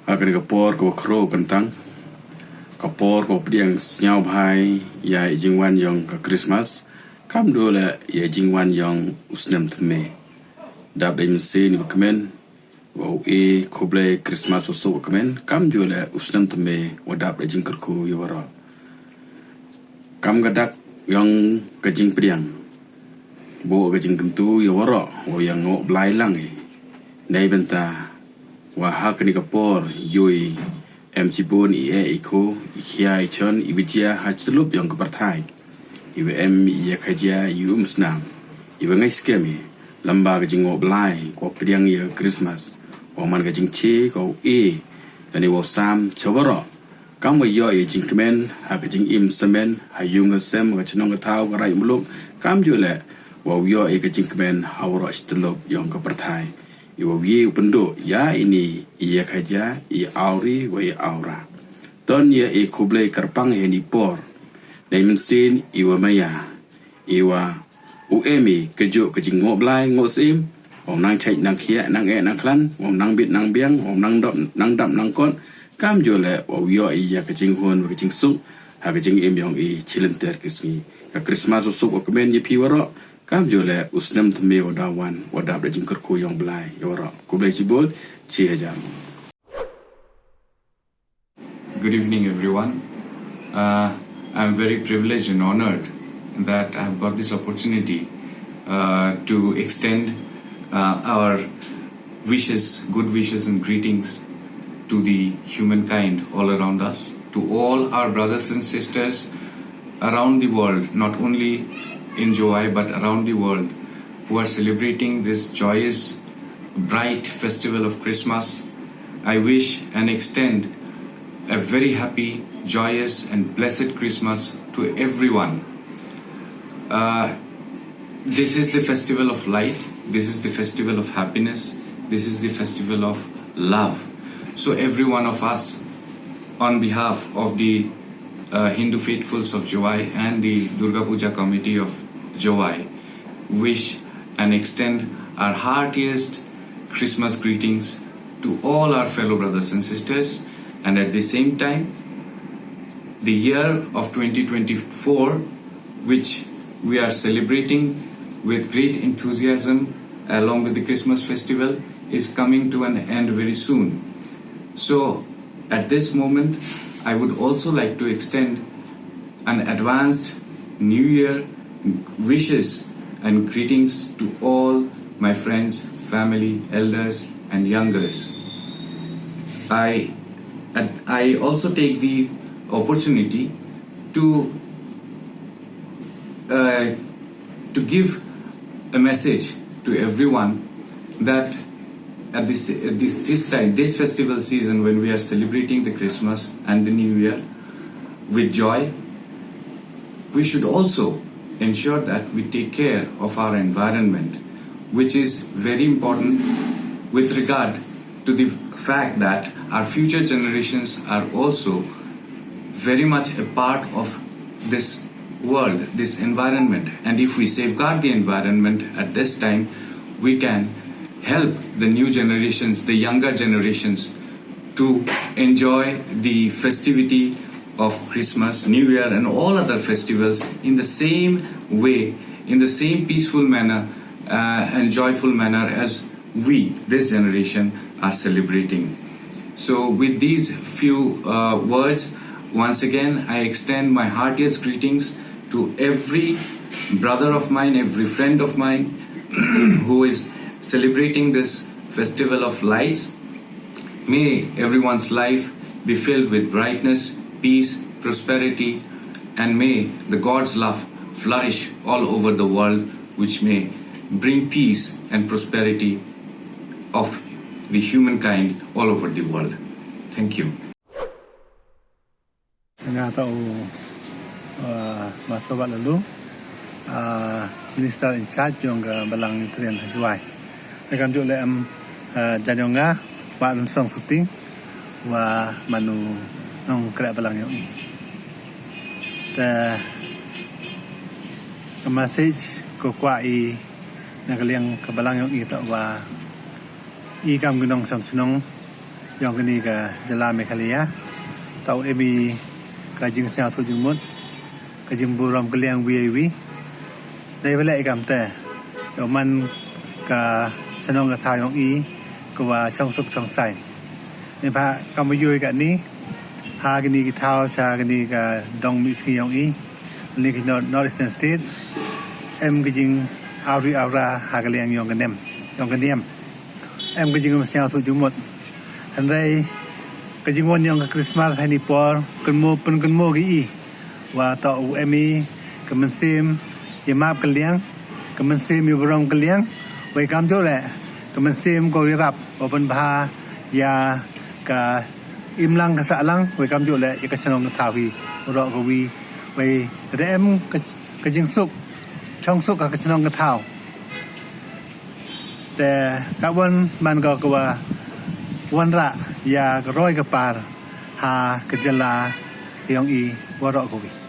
akan kapor ko kro kentang kapor ko piang nyau bhai ya jingwan yong ka Christmas kam dole ya jingwan yong usnam thme dab dai mse ni bakmen wa khublei Christmas so bakmen kam dole usnam thme wa dab dai jingkar ko yawara kam gadak yong ka jing piang bo ka jing kentu yawara wa yang ngo blai lang nei benta wa hakani kapor yui cibun iko ikia ichon ibijia hachlup yang kepertai ibe kaja snam ibe ngai skemi lamba ka jingo blai ko priang ya Christmas o man ka jingchi ko ani wo sam chawara kam yo jingkemen ha ka jing im semen ha yung sem ka chinong ka tau ka rai muluk kam jule wo yo ka jingkemen hawra shtlup yang kepertai iwa upendo ya ini kaja auri wa aura ton ya khublei karpang heni por nei mensin iwa maya iwa uemi kejo kejing ngoblai ngosim om nang chai nang khia nang nang klan om nang bit nang biang om nang dam nang kon kam jole wa yo kejing hon wa kejing suk ha kejing yong chilenter kisni ka Christmas suk ko men ye piwaro kam jole usnam thme wadawan wadab da jingkar ko yong blai yora khublei chibol chi hajam. Good evening everyone. I'm very privileged and honored that I've got this opportunity to extend our wishes, good wishes and greetings to the humankind all around us, to all our brothers and sisters around the world, not only in Jowai but around the world, who are celebrating this joyous, bright festival of Christmas. I wish and extend a very happy, joyous and blessed Christmas to everyone. This is the festival of light, this is the festival of happiness, this is the festival of love. So every one of us, on behalf of the Hindu faithfuls of Jowai and the Durga Puja committee of Jowai, wish and extend our heartiest Christmas greetings to all our fellow brothers and sisters, and at the same time the year of 2024, which we are celebrating with great enthusiasm along with the Christmas festival, is coming to an end very soon. So at this moment I would also like to extend an advanced New Year wishes and greetings to all my friends, family, elders and youngers. I also take the opportunity to give a message to everyone that at this time, this festival season, when we are celebrating the Christmas and the New Year with joy, we should also ensure that we take care of our environment, which is very important with regard to the fact that our future generations are also very much a part of this world, this environment. And if we safeguard the environment at this time, we can help the new generations, the younger generations, to enjoy the festivity of Christmas, New Year and all other festivals in the same way, in the same peaceful manner and joyful manner as we, this generation, are celebrating. So with these few words, once again I extend my heartiest greetings to every brother of mine, every friend of mine who is celebrating this festival of lights. May everyone's life be filled with brightness, peace, prosperity, and may the God's love flourish all over the world, which may bring peace and prosperity of the humankind all over the world. Thank you. Minister in charge yung balang nutrien Jowai. Nakam jo le am janonga ba song shooting wa manu nong kra balang yo. The message ko kwa nagaliang kabalang yung ito wa kam gunong sam sunong yang kini ka jala mekalia tau ebi ka jing sia thu jing mut ka jing buram keliang wi dai bela ikam te yo man ka sanong ka tha yong i ko wa chong suk chong sai ne ba kam yui ka ni ha kini ki thao cha kini ka dong mi ski yong i ni ki northeastern state em cái jing aura ha ka liang yong ka nem yong ka niam em cái jing sia thu jing mut anh đây cái chính môn yang Christmas hay Nepal cần mua cái gì và tạo em ấy cái mình xem ya map cái liang cái mình xem ya berong cái liang vậy cam chỗ lệ cái mình xem có rap ở bên ba ya cái im lặng cái sợ lặng vậy cam chỗ lệ cái channel cái thảo vi rõ cái vi vậy để em cái chính súc trong súc cái channel cái thảo để các bạn man có cái Wyrta ya roi ke par ha kejala yang i warok kowe